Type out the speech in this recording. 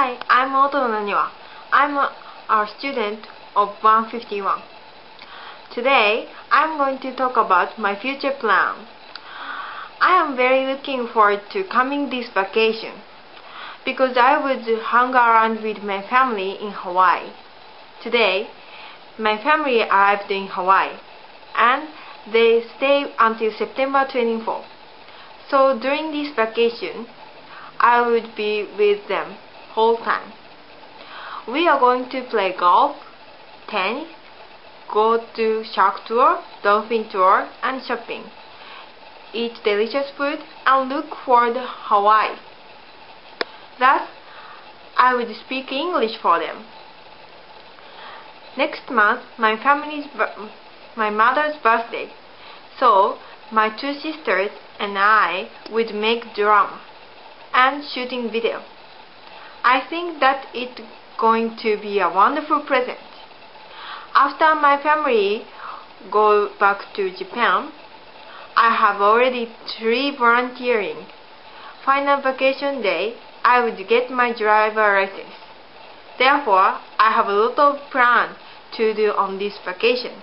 Hi, I'm Oto Naniwa. I'm a student of 151. Today, I'm going to talk about my future plan. I am very looking forward to coming this vacation because I would hang around with my family in Hawaii. Today, my family arrived in Hawaii and they stay until September 24. So during this vacation, I would be with them whole time. We are going to play golf, tennis, go to shark tour, dolphin tour, and shopping, eat delicious food, and look for the Hawaii. Thus, I would speak English for them. Next month, my mother's birthday, so my two sisters and I would make drama and shooting video. I think that it's going to be a wonderful present. After my family go back to Japan, I have already 3 volunteering. Final vacation day, I would get my driver license. Therefore, I have a lot of plans to do on this vacation.